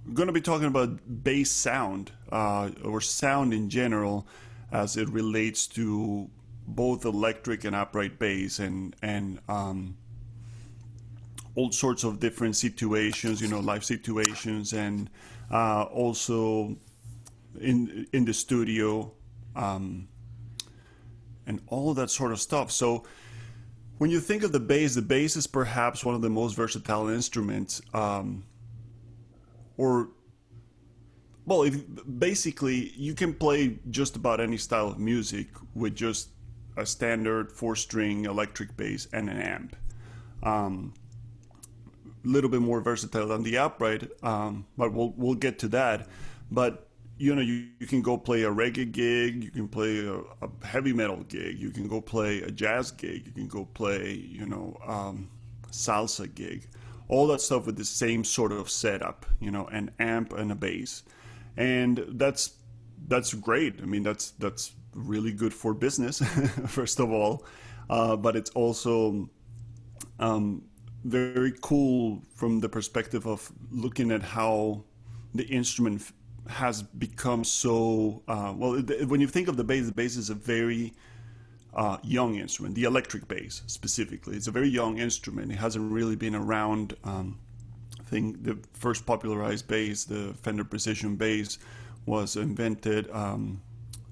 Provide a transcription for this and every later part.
We're going to be talking about bass sound or sound in general as it relates to both electric and upright bass and all sorts of different situations, life situations, and also in the studio, and all of that sort of stuff. So when you think of the bass is perhaps one of the most versatile instruments, or well, basically you can play just about any style of music with just a standard four-string electric bass and an amp. Little bit more versatile than the upright, but we'll get to that. But you can go play a reggae gig, you can play a heavy metal gig, you can go play a jazz gig, you can go play salsa gig, all that stuff with the same sort of setup, an amp and a bass, and that's great. I mean, that's really good for business, first of all, but it's also very cool from the perspective of looking at how the instrument has become so when you think of the bass is a very young instrument. The electric bass specifically, it's a very young instrument. It hasn't really been around. I think the first popularized bass, the Fender Precision bass, was invented in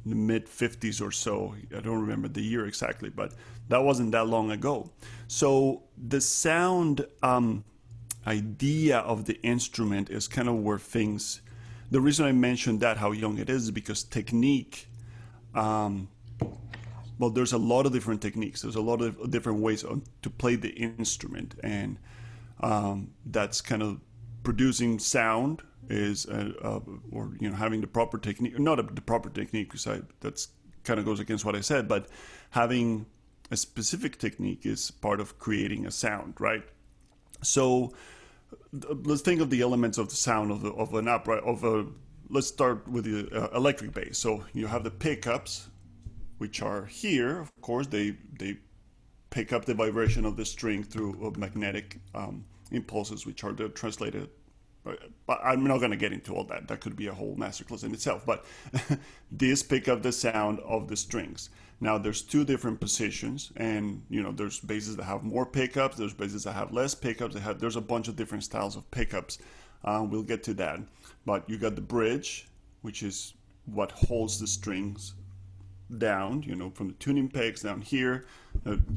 the mid 50s or so. I don't remember the year exactly, but that wasn't that long ago. So the sound idea of the instrument is kind of where things, the reason I mentioned that, how young it is because technique, well, there's a lot of different techniques. There's a lot of different ways to play the instrument, and that's kind of producing sound is, or having the proper technique, not the proper technique, because that's kind of goes against what I said, but having a specific technique is part of creating a sound, right? So let's think of the elements of the sound of an upright let's start with the electric bass. So you have the pickups, which are here. Of course, they pick up the vibration of the string through magnetic impulses, which are translated. But I'm not going to get into all that. That could be a whole masterclass in itself. But these pick up the sound of the strings. Now, there's two different positions, and there's basses that have more pickups. There's basses that have less pickups. There's a bunch of different styles of pickups. We'll get to that. But you got the bridge, which is what holds the strings down, from the tuning pegs down here,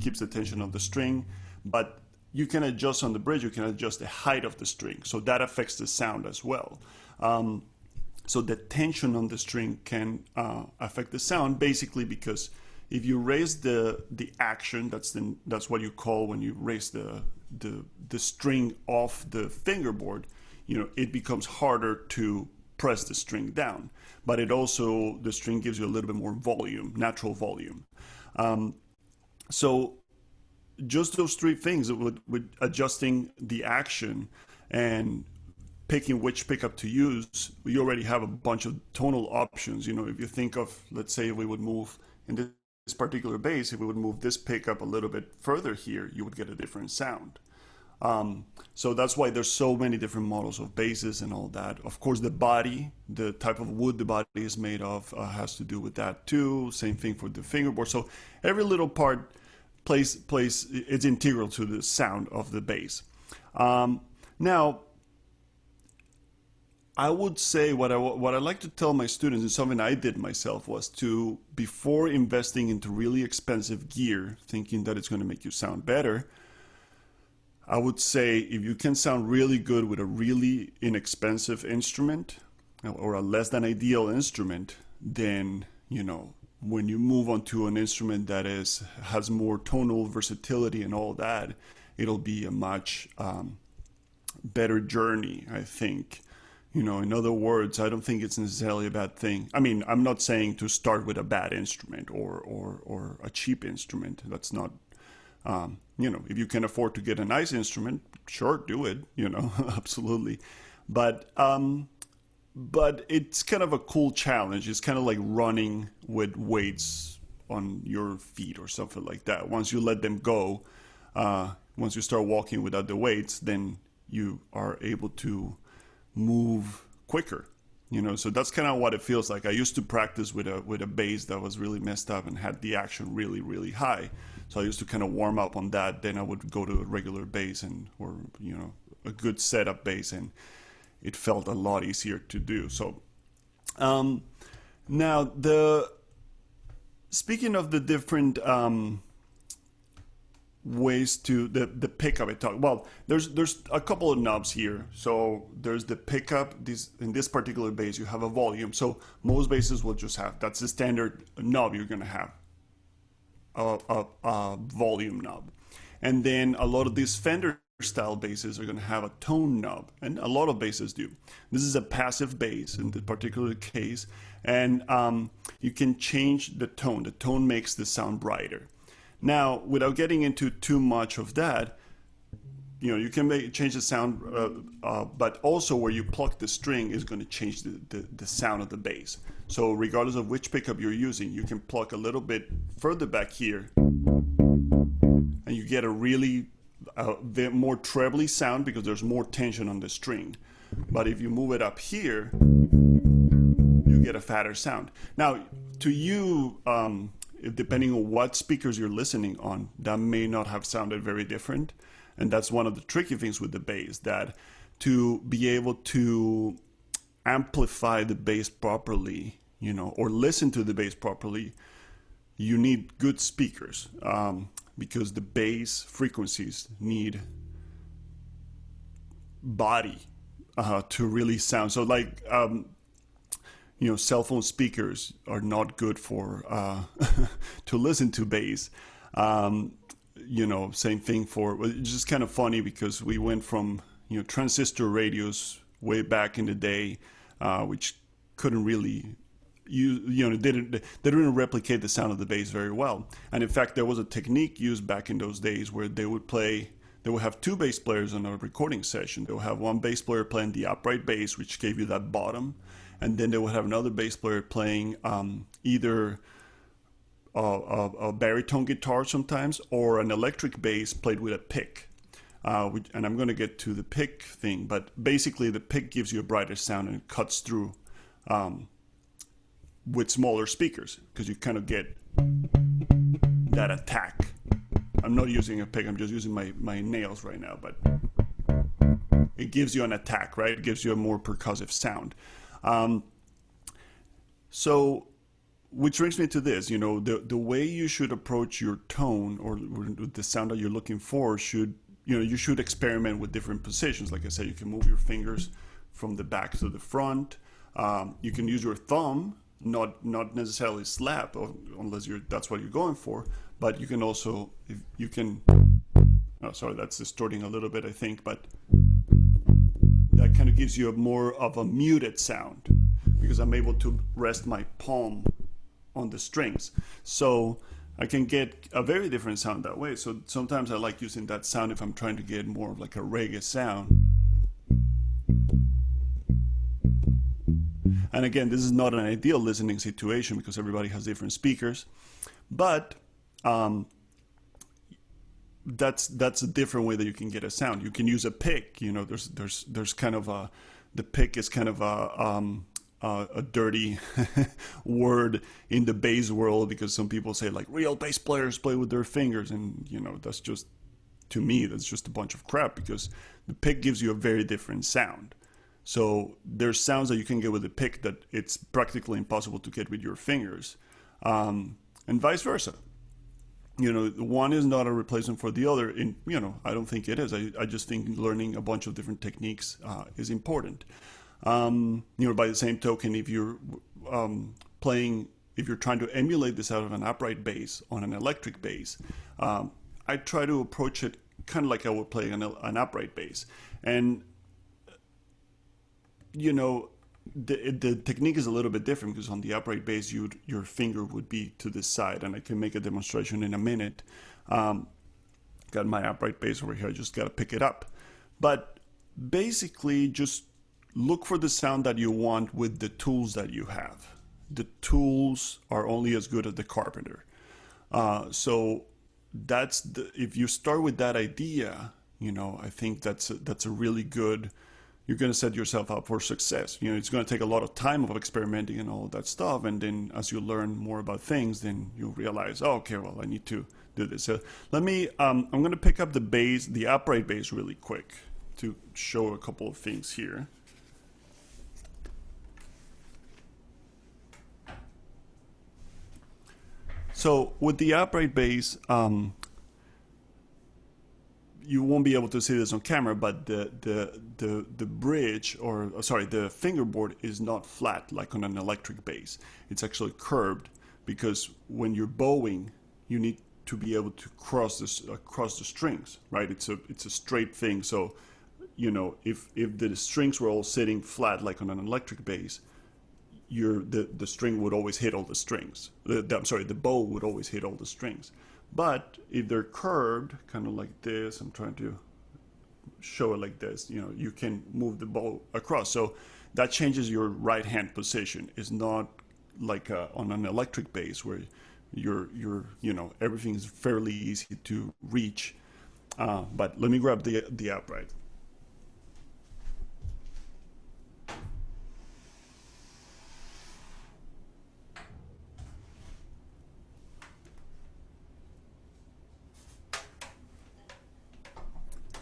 keeps the tension of the string. But you can adjust on the bridge, you can adjust the height of the string, so that affects the sound as well. So the tension on the string can affect the sound, basically because if you raise the action, that's what you call when you raise the string off the fingerboard, it becomes harder to press the string down. But the string gives you a little bit more volume, natural volume. So just those three things, with adjusting the action and picking which pickup to use, we already have a bunch of tonal options. If you think of, let's say we would move in this particular bass, if we would move this pickup a little bit further here, you would get a different sound. So that's why there's so many different models of basses and all that. Of course, the body, the type of wood the body is made of, has to do with that too. Same thing for the fingerboard. So every little part plays it's integral to the sound of the bass. Now, I would say what I like to tell my students, and something I did myself, was to, before investing into really expensive gear, thinking that it's going to make you sound better, I would say if you can sound really good with a really inexpensive instrument or a less than ideal instrument, then when you move on to an instrument that has more tonal versatility and all that, it'll be a much better journey, I think. In other words, I don't think it's necessarily a bad thing. I mean, I'm not saying to start with a bad instrument or a cheap instrument. That's not, if you can afford to get a nice instrument, sure, do it, absolutely. But it's kind of a cool challenge. It's kind of like running with weights on your feet or something like that. Once you let them go, once you start walking without the weights, then you are able to move quicker. So that's kind of what it feels like. I used to practice with a bass that was really messed up and had the action really, really high. So I used to kind of warm up on that. Then I would go to a regular bass or a good setup bass, and it felt a lot easier to do. So now speaking of the different ways to the pickup I talk. Well, there's a couple of knobs here. So there's the pickup. In this particular bass, you have a volume. So most basses will just have, that's the standard knob you're gonna have, a volume knob. And then a lot of these Fender style basses are gonna have a tone knob, and a lot of basses do. This is a passive bass in this particular case, and you can change the tone. The tone makes the sound brighter. Now, without getting into too much of that, you can change the sound, but also where you pluck the string is going to change the sound of the bass. So regardless of which pickup you're using, you can pluck a little bit further back here, and you get a really bit more trebly sound because there's more tension on the string. But if you move it up here, you get a fatter sound. Now, to you, depending on what speakers you're listening on, that may not have sounded very different. And that's one of the tricky things with the bass, that to be able to amplify the bass properly, or listen to the bass properly, you need good speakers, because the bass frequencies need body to really sound. So like, cell phone speakers are not good for to listen to bass. Same thing it's just kind of funny because we went from transistor radios way back in the day, which couldn't really didn't replicate the sound of the bass very well. And in fact, there was a technique used back in those days where they would have two bass players on a recording session. They would have one bass player playing the upright bass, which gave you that bottom. And then they would have another bass player playing either a baritone guitar sometimes, or an electric bass played with a pick. And I'm going to get to the pick thing, but basically the pick gives you a brighter sound and it cuts through with smaller speakers because you kind of get that attack. I'm not using a pick, I'm just using my nails right now, but it gives you an attack, right? It gives you a more percussive sound. So, which brings me to this, the way you should approach your tone or the sound that you're looking for you should experiment with different positions. Like I said, you can move your fingers from the back to the front. You can use your thumb, not necessarily slap, unless that's what you're going for. But you can also, that's distorting a little bit, I think, but that kind of gives you more of a muted sound because I'm able to rest my palm on the strings. So I can get a very different sound that way. So sometimes I like using that sound if I'm trying to get more of like a reggae sound. And again, this is not an ideal listening situation because everybody has different speakers, but that's a different way that you can get a sound. You can use a pick. There's kind of the pick is kind of a dirty word in the bass world because some people say like real bass players play with their fingers, and that's just, to me, that's just a bunch of crap because the pick gives you a very different sound. So there's sounds that you can get with the pick that it's practically impossible to get with your fingers, and vice versa. One is not a replacement for the other. I don't think it is. I just think learning a bunch of different techniques is important. By the same token, if you're if you're trying to emulate this out of an upright bass on an electric bass, I try to approach it kind of like I would play an upright bass. And the technique is a little bit different because on the upright bass, your finger would be to the side, and I can make a demonstration in a minute. Got my upright bass over here. I just got to pick it up. But basically, just look for the sound that you want with the tools that you have. The tools are only as good as the carpenter. So that's if you start with that idea, I think that's a really good. You're going to set yourself up for success. It's going to take a lot of time of experimenting and all of that stuff, and then as you learn more about things, then you'll realize, oh, okay, well, I need to do this. So let me. I'm going to pick up the bass, the upright bass, really quick to show a couple of things here. So with the upright bass, you won't be able to see this on camera, but the bridge, or sorry, the fingerboard is not flat like on an electric bass. It's actually curved because when you're bowing, you need to be able to cross the strings, right? It's a straight thing. So, if the strings were all sitting flat like on an electric bass, the string would always hit all the strings. I'm sorry, the bow would always hit all the strings. But if they're curved, kind of like this, I'm trying to show it like this, you can move the bow across. So that changes your right hand position. It's not like on an electric bass where you're everything is fairly easy to reach. But let me grab the upright.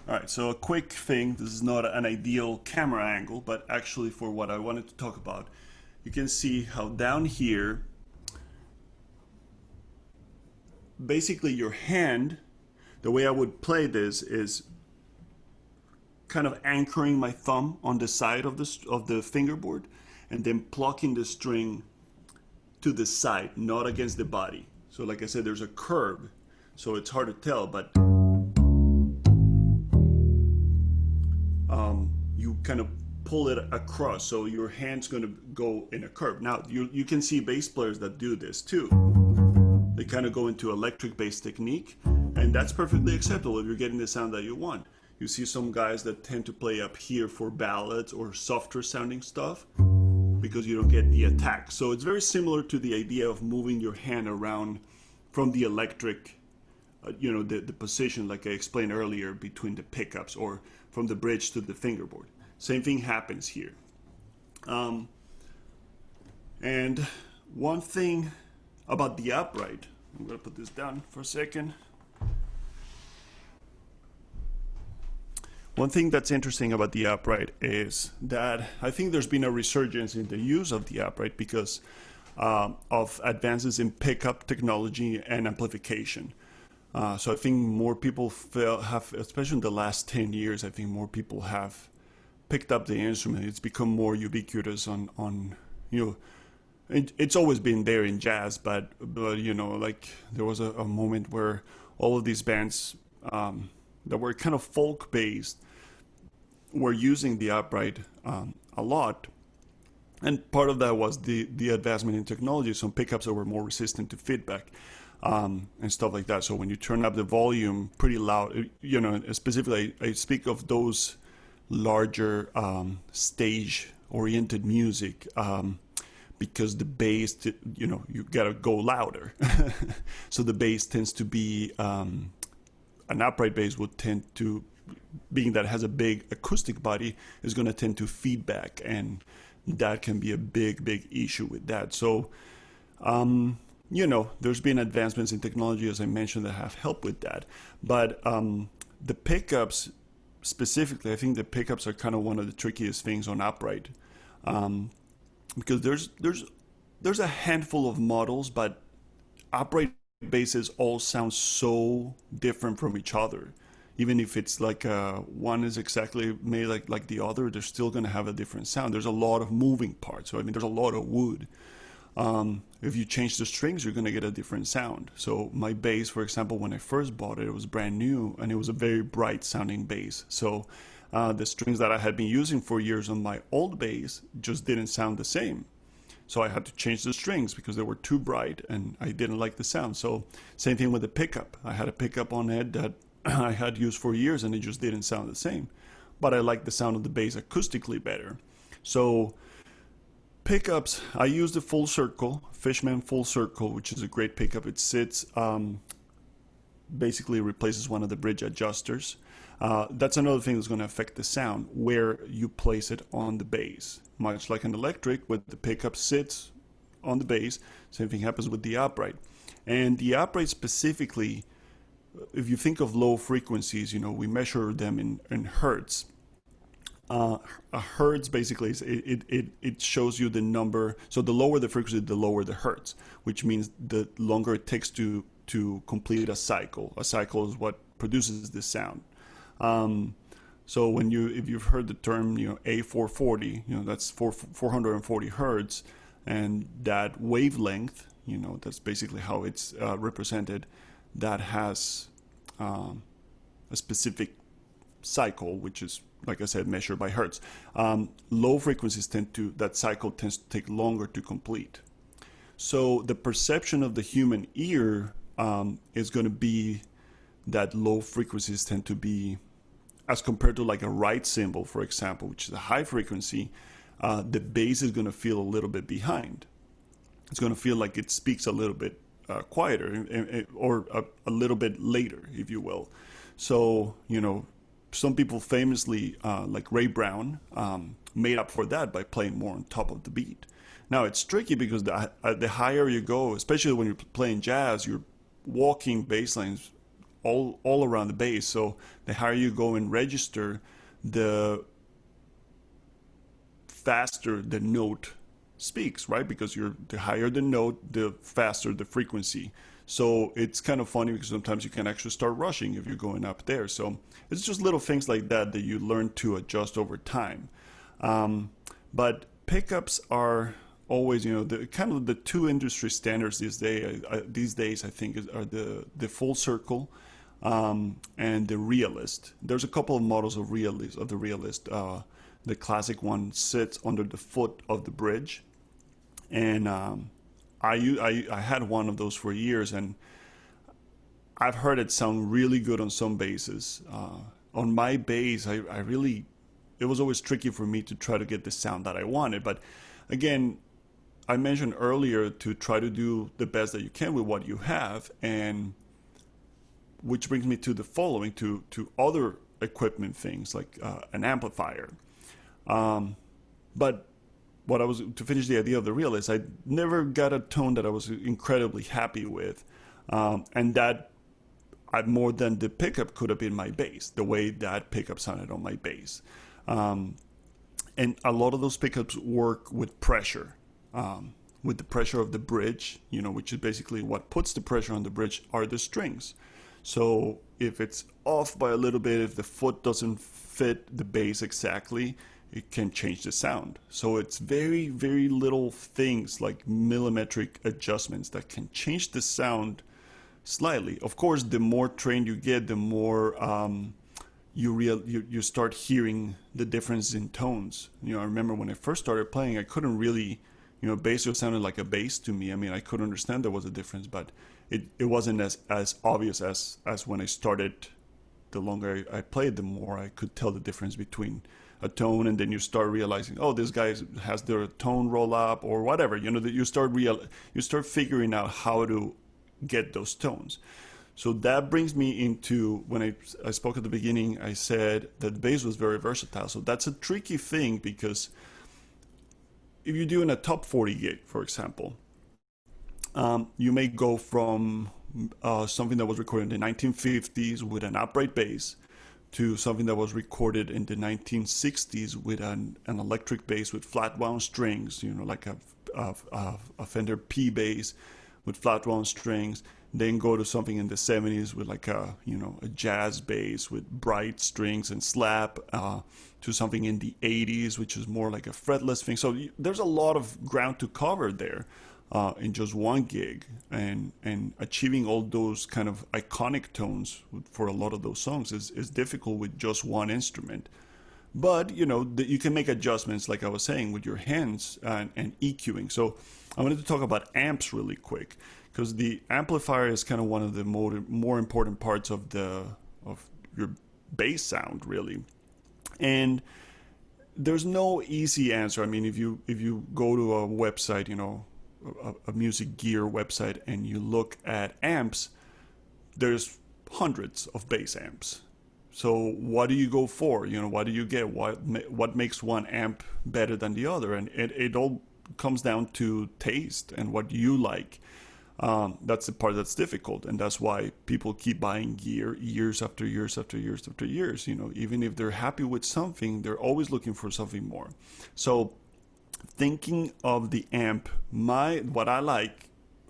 All right, so a quick thing. This is not an ideal camera angle, but actually for what I wanted to talk about, you can see how down here, basically your hand, the way I would play this is kind of anchoring my thumb on the side of the fingerboard and then plucking the string to the side, not against the body. So like I said, there's a curve, so it's hard to tell, but you kind of pull it across, so your hand's going to go in a curve. Now you can see bass players that do this too. They kind of go into electric bass technique, and that's perfectly acceptable if you're getting the sound that you want. You see some guys that tend to play up here for ballads or softer sounding stuff because you don't get the attack. So it's very similar to the idea of moving your hand around from the electric, the position like I explained earlier between the pickups, or from the bridge to the fingerboard. Same thing happens here. And one thing about the upright, I'm going to put this down for a second. One thing that's interesting about the upright is that I think there's been a resurgence in the use of the upright because of advances in pickup technology and amplification. So I think more people have, especially in the last 10 years, I think more people have picked up the instrument. It's become more ubiquitous on it's always been there in jazz, but like there was a moment where all of these bands that were kind of folk based were using the upright a lot. And part of that was the advancement in technology, some pickups that were more resistant to feedback. And stuff like that. So when you turn up the volume pretty loud, specifically I speak of those larger stage-oriented music because the bass, you gotta go louder. So the bass tends to be, an upright bass would tend to, being that it has a big acoustic body, is going to tend to feedback, and that can be a big issue with that. So there's been advancements in technology, as I mentioned, that have helped with that. But the pickups, specifically, I think the pickups are kind of one of the trickiest things on upright, because there's a handful of models, but upright basses all sound so different from each other. Even if it's like one is exactly made like the other, they're still going to have a different sound. There's a lot of moving parts. So there's a lot of wood. If you change the strings, you're going to get a different sound. So my bass, for example, when I first bought it, it was brand new and it was a very bright sounding bass. So the strings that I had been using for years on my old bass just didn't sound the same. So I had to change the strings because they were too bright and I didn't like the sound. So same thing with the pickup. I had a pickup on it that I had used for years and it just didn't sound the same. But I liked the sound of the bass acoustically better. So Pickups, I use the full circle, Fishman full circle, which is a great pickup. It sits, basically replaces one of the bridge adjusters. That's another thing that's going to affect the sound, where you place it on the bass. Much like an electric, where the pickup sits on the bass, same thing happens with the upright. And the upright specifically, if you think of low frequencies, we measure them in hertz. A hertz basically is it shows you the number. So the lower the frequency, the lower the hertz, which means the longer it takes to complete a cycle. A cycle is what produces the sound. So if you've heard the term, A440, that's 440 hertz, and that wavelength, that's basically how it's represented. That has a specific cycle, which is, like I said, measured by hertz. Low frequencies that cycle tends to take longer to complete. So the perception of the human ear is going to be that low frequencies tend to be, as compared to like a right cymbal, for example, which is a high frequency, the bass is going to feel a little bit behind. It's going to feel like it speaks a little bit quieter, or a little bit later, if you will. So, some people famously, like Ray Brown, made up for that by playing more on top of the beat. Now, it's tricky because the higher you go, especially when you're playing jazz, you're walking bass lines all around the bass. So the higher you go in register, the faster the note speaks, right? Because the higher the note, the faster the frequency. So it's kind of funny because sometimes you can actually start rushing if you're going up there. So it's just little things like that you learn to adjust over time. But pickups are always, the kind of the two industry standards these days, I think, are the full circle and the realist. There's a couple of models of the realist. The classic one sits under the foot of the bridge, and I had one of those for years, and I've heard it sound really good on some basses. On my bass, it was always tricky for me to try to get the sound that I wanted. But again, I mentioned earlier to try to do the best that you can with what you have, and which brings me to the following, to other equipment things like an amplifier. But to finish the idea of the realist, I never got a tone that I was incredibly happy with, and that more than the pickup could have been my bass, the way that pickup sounded on my bass. And a lot of those pickups work with pressure, with the pressure of the bridge, which is basically what puts the pressure on the bridge are the strings. So if it's off by a little bit, if the foot doesn't fit the bass exactly, it can change the sound. So it's very, very little things like millimetric adjustments that can change the sound slightly. Of course, the more trained you get, the more you start hearing the difference in tones. I remember when I first started playing, I couldn't really, bass just sounded like a bass to me. I mean, I could understand there was a difference, but it wasn't as obvious as when I started. The longer I played, the more I could tell the difference between a tone, and then you start realizing, oh, this guy has their tone roll up or whatever. That you start figuring out how to get those tones. So that brings me into when I spoke at the beginning. I said that bass was very versatile. So that's a tricky thing, because if you're doing a top 40 gig, for example, you may go from something that was recorded in the 1950s with an upright bass to something that was recorded in the 1960s with an electric bass with flat wound strings, like a Fender P bass with flat wound strings. Then go to something in the 70s with like a jazz bass with bright strings and slap, to something in the 80s, which is more like a fretless thing. So there's a lot of ground to cover there in just one gig, and achieving all those kind of iconic tones for a lot of those songs is difficult with just one instrument. But you can make adjustments, like I was saying, with your hands and EQing. So I wanted to talk about amps really quick, because the amplifier is kind of one of the more important parts of your bass sound, really. And there's no easy answer. I mean, if you go to a website, a music gear website, and you look at amps, there's hundreds of bass amps. So what do you go for? What do you get? What makes one amp better than the other? And it all comes down to taste and what you like. That's the part that's difficult, and that's why people keep buying gear years after years after years after years. Even if they're happy with something, they're always looking for something more. So thinking of the amp, what I like,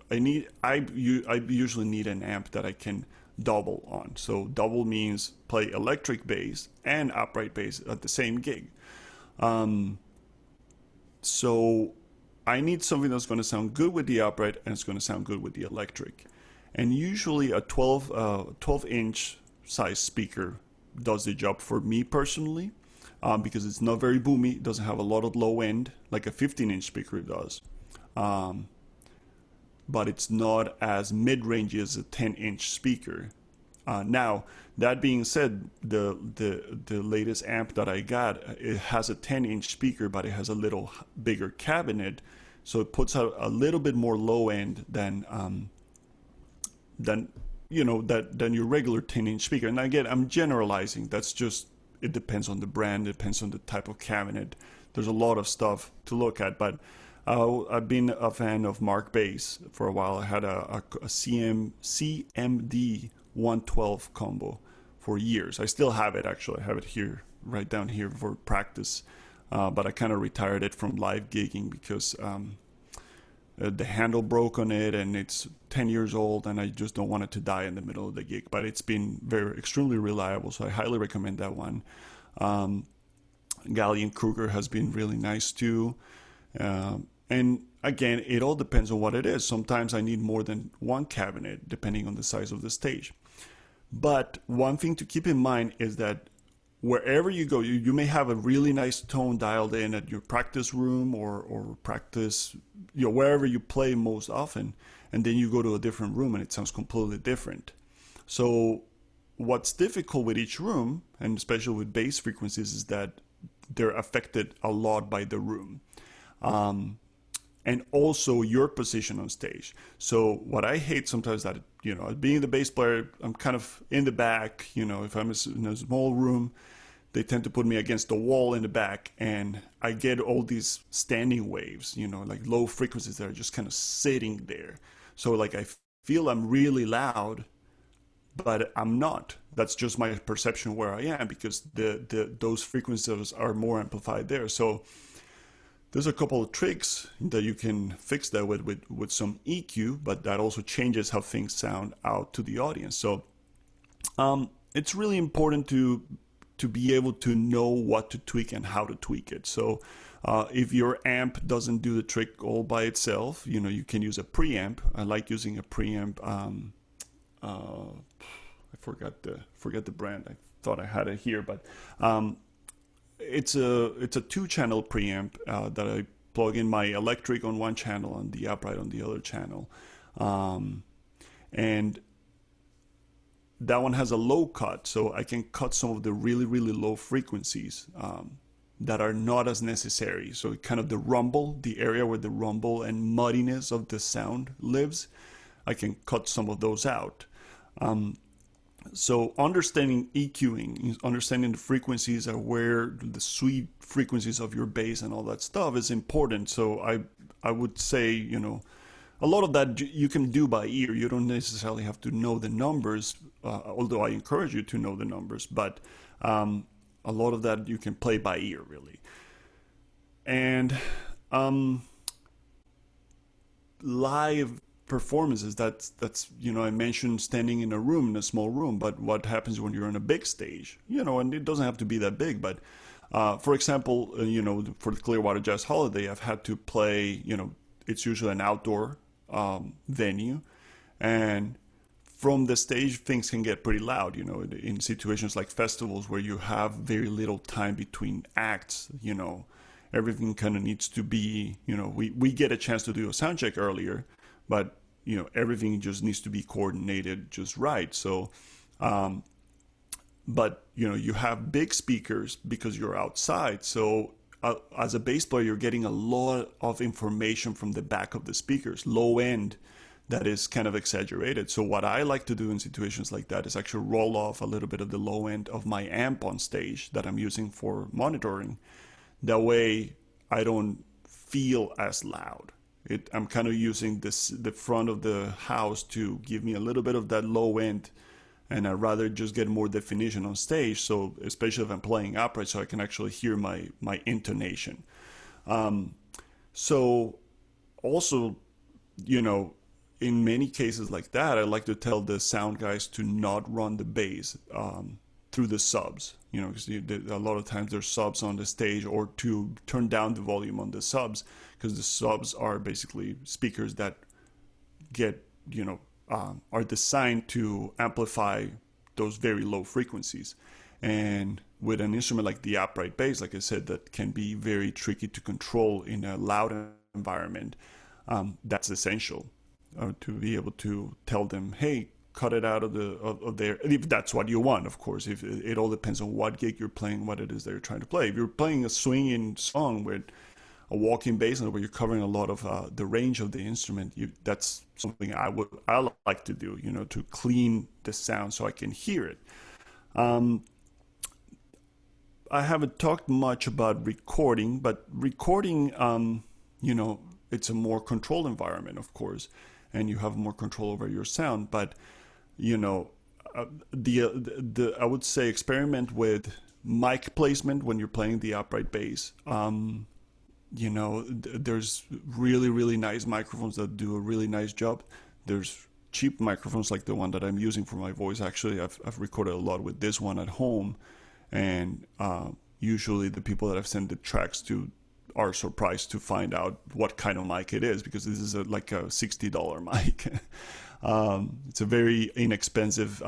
I usually need an amp that I can double on. So double means play electric bass and upright bass at the same gig. So I need something that's going to sound good with the upright and it's going to sound good with the electric. And usually a 12-inch size speaker does the job for me personally, because it's not very boomy. It doesn't have a lot of low end like a 15-inch speaker does. But it's not as mid-range as a 10-inch speaker. Now, that being said, the latest amp that I got, it has a 10-inch speaker, but it has a little bigger cabinet, so it puts out a little bit more low end than your regular 10-inch speaker. And again, I'm generalizing. That's just, it depends on the brand, it depends on the type of cabinet. There's a lot of stuff to look at, but I've been a fan of Mark Bass for a while. I had a CMD 112 combo for years. I still have it, actually. I have it here, right down here for practice. But I kind of retired it from live gigging because the handle broke on it, and it's 10 years old, and I just don't want it to die in the middle of the gig. But it's been extremely reliable, so I highly recommend that one. Gallion Kruger has been really nice too. And again, it all depends on what it is. Sometimes I need more than one cabinet, depending on the size of the stage. But one thing to keep in mind is that wherever you go, you may have a really nice tone dialed in at your practice room or practice, wherever you play most often, and then you go to a different room and it sounds completely different. So what's difficult with each room, and especially with bass frequencies, is that they're affected a lot by the room. And also your position on stage. So what I hate sometimes that, being the bass player, I'm kind of in the back, if I'm in a small room, they tend to put me against the wall in the back, and I get all these standing waves, like low frequencies that are just kind of sitting there. So like I feel I'm really loud, but I'm not. That's just my perception where I am, because those frequencies are more amplified there. So there's a couple of tricks that you can fix that with some EQ, but that also changes how things sound out to the audience. So it's really important to be able to know what to tweak and how to tweak it. So if your amp doesn't do the trick all by itself, you can use a preamp. I like using a preamp. I forgot the brand. I thought I had it here, but it's a 2-channel preamp that I plug in my electric on one channel and the upright on the other channel, and that one has a low cut, so I can cut some of the really, really low frequencies that are not as necessary. So kind of the area where the rumble and muddiness of the sound lives, I can cut some of those out. So understanding EQing, understanding the frequencies and where the sweet frequencies of your bass and all that stuff is important. So I would say, a lot of that you can do by ear. You don't necessarily have to know the numbers, although I encourage you to know the numbers. But a lot of that you can play by ear, really. And live performances, that's I mentioned standing in a small room, but what happens when you're on a big stage, and it doesn't have to be that big, but for example, for the Clearwater Jazz Holiday, I've had to play, it's usually an outdoor venue, and from the stage things can get pretty loud, in situations like festivals where you have very little time between acts, everything kind of needs to be, we get a chance to do a sound check earlier, but everything just needs to be coordinated just right. So but you have big speakers because you're outside. So as a bass player, you're getting a lot of information from the back of the speakers, low end, that is kind of exaggerated. So what I like to do in situations like that is actually roll off a little bit of the low end of my amp on stage that I'm using for monitoring. That way I don't feel as loud. I'm kind of using the front of the house to give me a little bit of that low end, and I'd rather just get more definition on stage. So especially if I'm playing upright, so I can actually hear my intonation. So also, in many cases like that, I like to tell the sound guys to not run the bass through the subs, because a lot of times there's subs on the stage, or to turn down the volume on the subs, because the subs are basically speakers that get, are designed to amplify those very low frequencies. And with an instrument like the upright bass, like I said, that can be very tricky to control in a loud environment, that's essential to be able to tell them, hey, cut it out of there, if that's what you want, of course. If it all depends on what gig you're playing, what it is that you're trying to play. If you're playing a swinging song with a walking bass line where you're covering a lot of the range of the instrument, that's something I like to do, to clean the sound so I can hear it. I haven't talked much about recording, but recording, it's a more controlled environment, of course, and you have more control over your sound. But the I would say experiment with mic placement when you're playing the upright bass. There's really, really nice microphones that do a really nice job. There's cheap microphones like the one that I'm using for my voice. Actually, I've recorded a lot with this one at home, and usually the people that I've sent the tracks to are surprised to find out what kind of mic it is, because this is like a $60 mic. It's a very inexpensive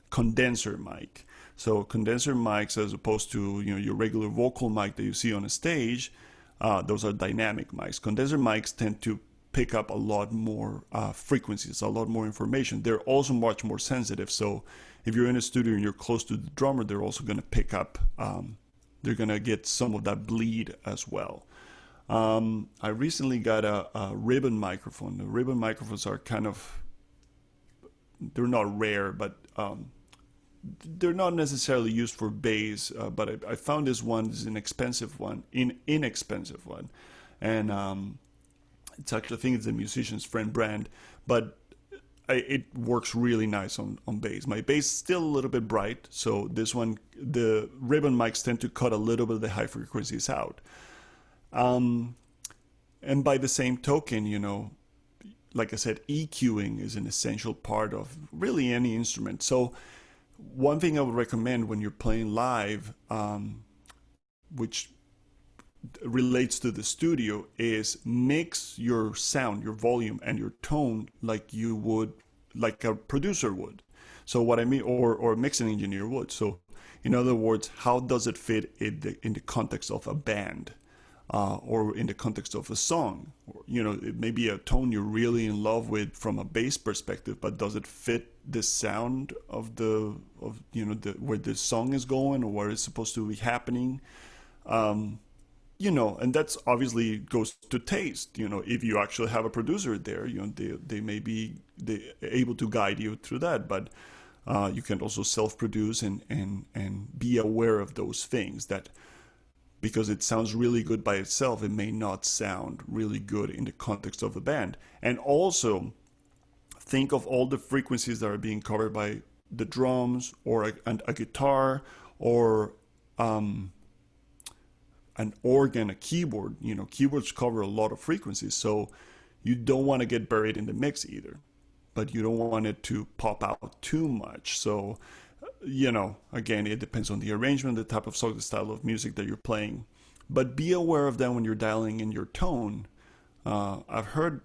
condenser mic. So condenser mics, as opposed to your regular vocal mic that you see on a stage, those are dynamic mics. Condenser mics tend to pick up a lot more frequencies, a lot more information. They're also much more sensitive. So if you're in a studio and you're close to the drummer, they're also going to pick up, they're going to get some of that bleed as well. I recently got a ribbon microphone. The ribbon microphones are they're not rare, but they're not necessarily used for bass. But I found this one is an inexpensive one, and it's actually, I think it's a Musician's Friend brand, but it works really nice on bass. My bass is still a little bit bright, so this one, the ribbon mics tend to cut a little bit of the high frequencies out. And by the same token, like I said, EQing is an essential part of really any instrument. So one thing I would recommend when you're playing live, which relates to the studio, is mix your sound, your volume, and your tone like a producer would. So what I mean, or a mixing engineer would. So in other words, how does it fit in the context of a band? Or in the context of a song, it may be a tone you're really in love with from a bass perspective, but does it fit the sound of where the song is going, or where it's supposed to be happening? And that's obviously goes to taste. If you actually have a producer there, they may be able to guide you through that, but you can also self-produce and be aware of those things, that because it sounds really good by itself, it may not sound really good in the context of a band. And also think of all the frequencies that are being covered by the drums, or a guitar, or an organ, a keyboard. Keyboards cover a lot of frequencies, so you don't want to get buried in the mix either, but you don't want it to pop out too much. So again, it depends on the arrangement, the type of song, the style of music that you're playing. But be aware of that when you're dialing in your tone. I've heard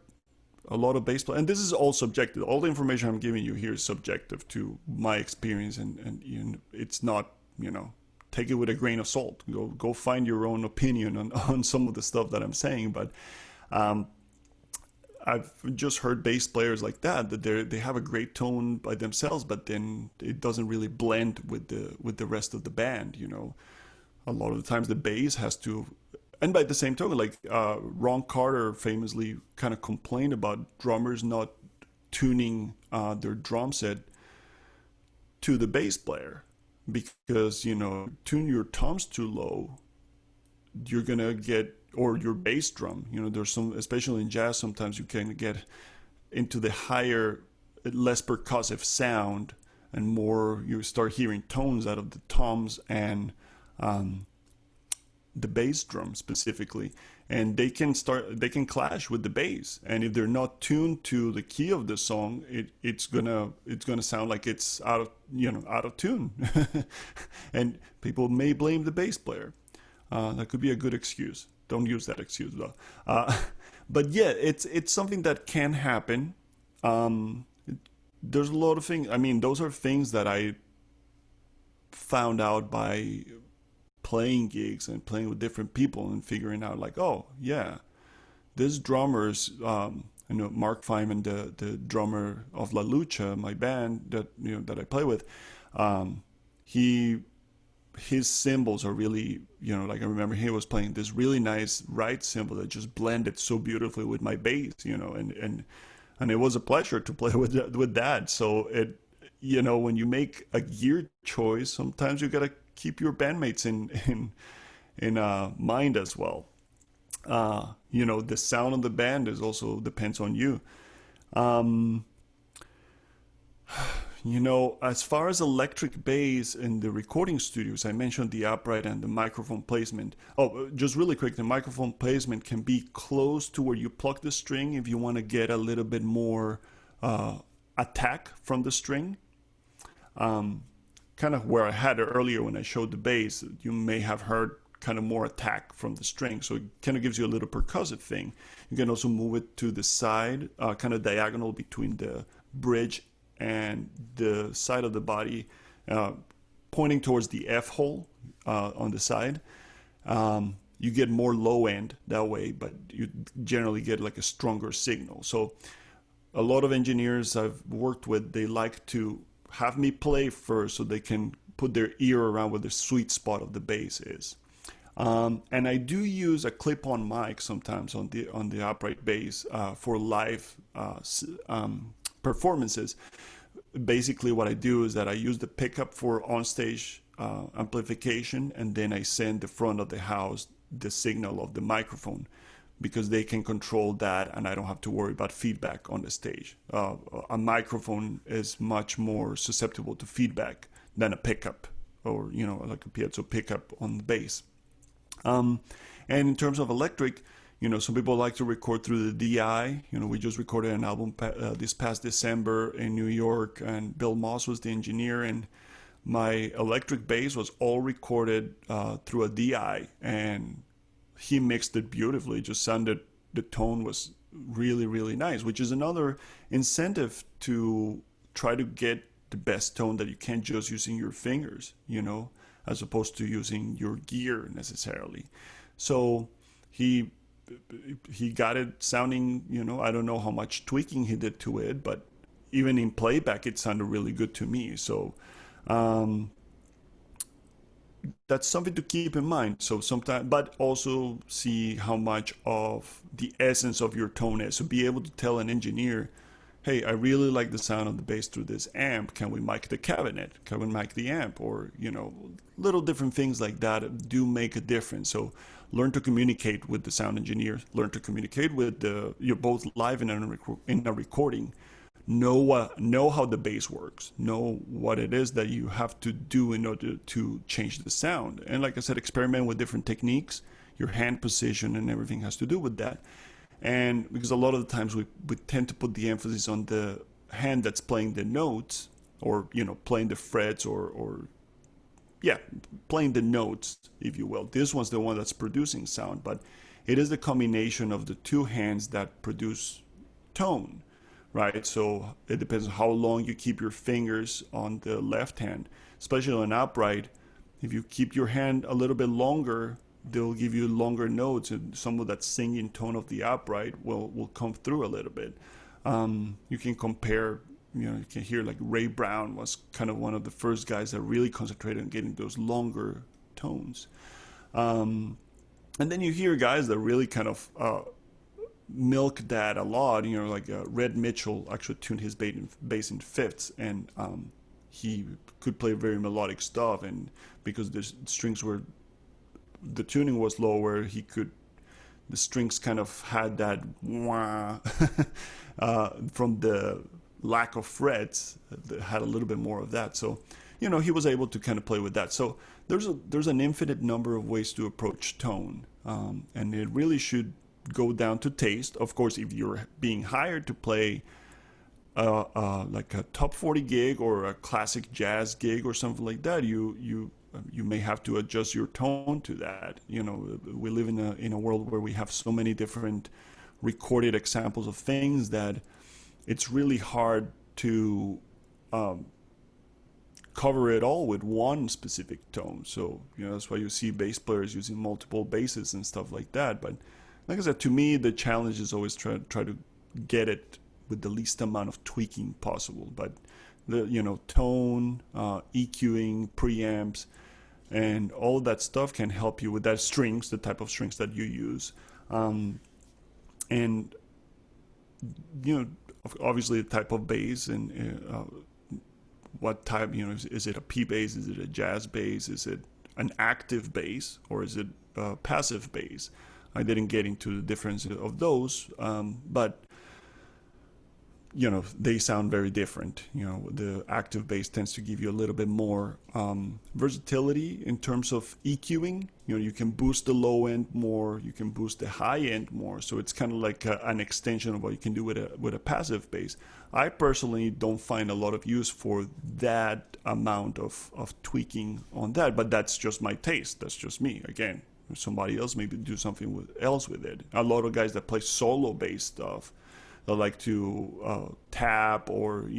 a lot of bass players, and this is all subjective. All the information I'm giving you here is subjective to my experience, and it's not, take it with a grain of salt. Go find your own opinion on some of the stuff that I'm saying. But I've just heard bass players like that they have a great tone by themselves, but then it doesn't really blend with the rest of the band. You know, a lot of the times the bass has to, and by the same token, like Ron Carter famously kind of complained about drummers not tuning their drum set to the bass player, because you know, tune your toms too low, you're gonna get, or your bass drum, you know, there's some, especially in jazz, sometimes you can get into the higher, less percussive sound, and more you start hearing tones out of the toms and um, the bass drum specifically, and they can clash with the bass, and if they're not tuned to the key of the song, it's gonna sound like it's out of, you know, out of tune. And people may blame the bass player. That could be a good excuse. Don't use that excuse though. uh, but yeah, it's something that can happen. There's a lot of things, I mean, those are things that I found out by playing gigs and playing with different people and figuring out, like, oh yeah, this drummer's, I know Mark Feynman, the drummer of La Lucha, my band that, you know, that I play with. He his cymbals are really, you know, like I remember he was playing this really nice right cymbal that just blended so beautifully with my bass, you know, and it was a pleasure to play with that. So it, you know, when you make a gear choice, sometimes you gotta keep your bandmates in mind as well. You know, the sound of the band is also depends on you. Um, you know, as far as electric bass in the recording studios, I mentioned the upright and the microphone placement. Oh, just really quick, the microphone placement can be close to where you plug the string if you want to get a little bit more uh, attack from the string. Um, Kind of where I had it earlier when I showed the bass, you may have heard kind of more attack from the string. So it kind of gives you a little percussive thing. You can also move it to the side, kind of diagonal between the bridge and the side of the body, uh, pointing towards the F hole on the side. You get more low end that way, but you generally get like a stronger signal. So a lot of engineers I've worked with, they like to have me play first so they can put their ear around where the sweet spot of the bass is. And I do use a clip-on mic sometimes on the upright bass for live performances. Basically, what I do is that I use the pickup for onstage amplification, and then I send the front of the house the signal of the microphone, because they can control that and I don't have to worry about feedback on the stage. A microphone is much more susceptible to feedback than a pickup, or, you know, like a piezo pickup on the bass. Um, and in terms of electric, you know, some people like to record through the DI. You know, we just recorded an album this past December in New York, and Bill Moss was the engineer, and my electric bass was all recorded through a DI, and he mixed it beautifully. It just sounded, the tone was really, really nice, which is another incentive to try to get the best tone that you can just using your fingers, you know, as opposed to using your gear necessarily. So he he got it sounding, you know, I don't know how much tweaking he did to it, but even in playback, it sounded really good to me. So um, that's something to keep in mind. So sometimes, but also see how much of the essence of your tone is. So be able to tell an engineer, hey, I really like the sound of the bass through this amp. Can we mic the cabinet? Can we mic the amp? Or, you know, little different things like that do make a difference. So learn to communicate with the sound engineer. Learn to communicate with the, you're both live in a recording. Know how the bass works. Know what it is that you have to do in order to change the sound. And like I said, experiment with different techniques. Your hand position and everything has to do with that. And because a lot of the times we tend to put the emphasis on the hand that's playing the notes, or, you know, playing the frets, or yeah, playing the notes, if you will. This one's the one that's producing sound, but it is the combination of the two hands that produce tone, right? So it depends on how long you keep your fingers on the left hand, especially on upright. If you keep your hand a little bit longer, they'll give you longer notes, and some of that singing tone of the upright will come through a little bit. You can compare, you can hear like Ray Brown was kind of one of the first guys that really concentrated on getting those longer tones. And then you hear guys that really kind of milk that a lot, like Red Mitchell actually tuned his bass in fifths, and he could play very melodic stuff, and because the tuning was lower, the strings kind of had that wah from the lack of frets, had a little bit more of that. So, he was able to kind of play with that. So there's an infinite number of ways to approach tone, and it really should go down to taste. Of course, if you're being hired to play like a top 40 gig or a classic jazz gig or something like that, you may have to adjust your tone to that. We live in a world where we have so many different recorded examples of things that it's really hard to cover it all with one specific tone. So that's why you see bass players using multiple basses and stuff like that. But like I said, to me, the challenge is always try to get it with the least amount of tweaking possible. But the tone, EQing, preamps, and all of that stuff can help you with that strings, the type of strings that you use, and obviously the type of bass and what type. Is it a P bass? Is it a jazz bass? Is it an active bass, or is it a passive bass? I didn't get into the difference of those, but they sound very different. The active bass tends to give you a little bit more versatility in terms of EQing. You can boost the low end more, you can boost the high end more. So it's kind of like an extension of what you can do with a passive bass. I personally don't find a lot of use for that amount of tweaking on that, but that's just my taste. That's just me. Again, somebody else maybe do something else with it. A lot of guys that play solo bass stuff, they like to tap or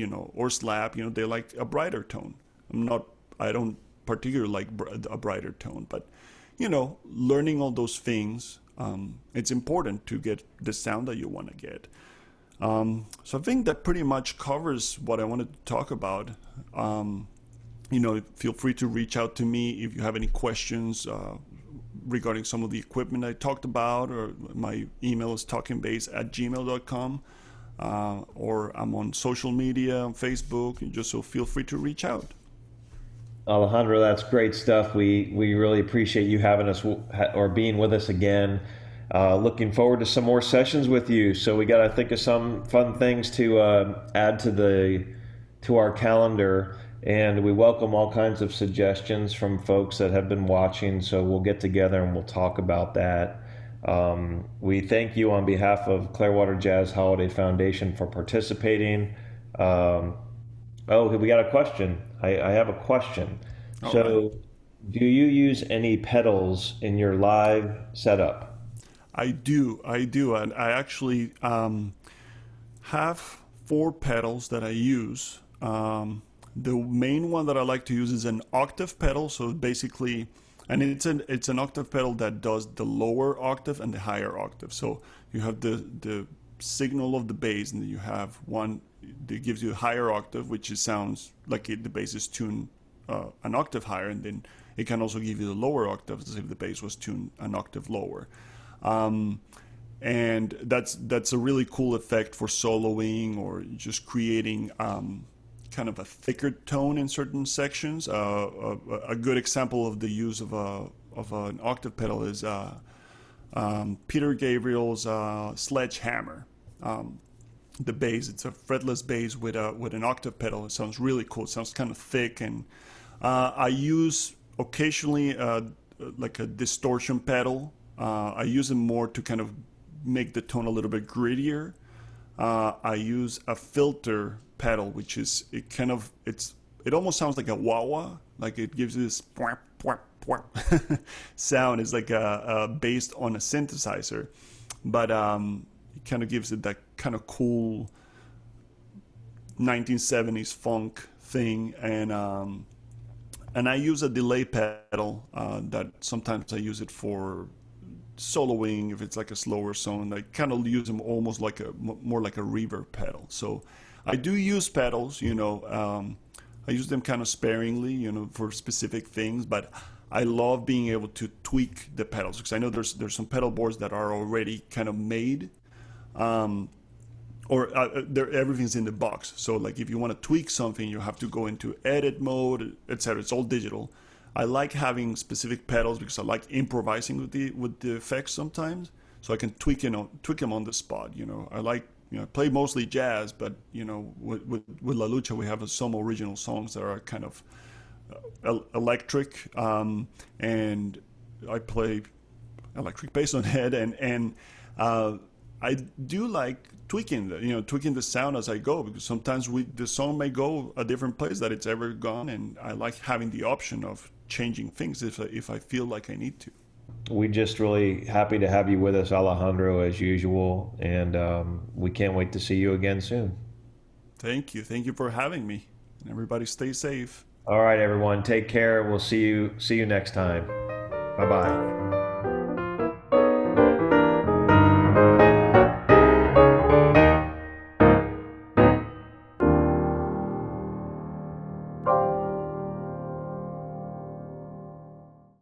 slap. They like a brighter tone. I don't particularly like a brighter tone, but learning all those things, it's important to get the sound that you want to get. So I think that pretty much covers what I wanted to talk about. Feel free to reach out to me if you have any questions regarding some of the equipment I talked about, or my email is talkingbass@gmail.com, or I'm on social media, on Facebook, and so feel free to reach out. Alejandro, that's great stuff. We really appreciate you having us or being with us again. Looking forward to some more sessions with you. So we got to think of some fun things to add to our calendar. And we welcome all kinds of suggestions from folks that have been watching. So we'll get together and we'll talk about that. We thank you on behalf of Clearwater Jazz Holiday Foundation for participating. We got a question. I have a question. All So, right. do you use any pedals in your live setup? I do, and I actually have 4 pedals that I use. The main one that I like to use is an octave pedal. So basically, and it's an octave pedal that does the lower octave and the higher octave. So you have the signal of the bass, and then you have one that gives you a higher octave, which sounds like the bass is tuned an octave higher, and then it can also give you the lower octaves as if the bass was tuned an octave lower. And that's a really cool effect for soloing or just creating kind of a thicker tone in certain sections. A good example of the use of an octave pedal is Peter Gabriel's Sledgehammer. The bass, it's a fretless bass with an octave pedal. It sounds really cool. It sounds kind of thick, and I use occasionally like a distortion pedal. I use it more to kind of make the tone a little bit grittier. I use a filter pedal, which is it almost sounds like a wah-wah, like it gives you this pwap, pwap, pwap sound. It's like based on a synthesizer, but it kind of gives it that kind of cool 1970s funk thing. And And I use a delay pedal that sometimes I use it for soloing if it's like a slower song. I kind of use them almost like more like a reverb pedal. So I do use pedals, I use them kind of sparingly, for specific things, but I love being able to tweak the pedals because I know there's some pedal boards that are already kind of made, or everything's in the box. So like if you want to tweak something, you have to go into edit mode, etc. It's all digital. I like having specific pedals because I like improvising with the effects sometimes, so I can tweak them on the spot. I like I play mostly jazz, but with La Lucha we have some original songs that are kind of electric, and I play electric bass on head, and I do like tweaking the sound as I go because sometimes the song may go a different place that it's ever gone, and I like having the option of changing things if I feel like I need to. We just really happy to have you with us, Alejandro, as usual, and we can't wait to see you again soon. Thank you for having me, and everybody stay safe. All right, everyone, take care. We'll see you next time. Bye bye.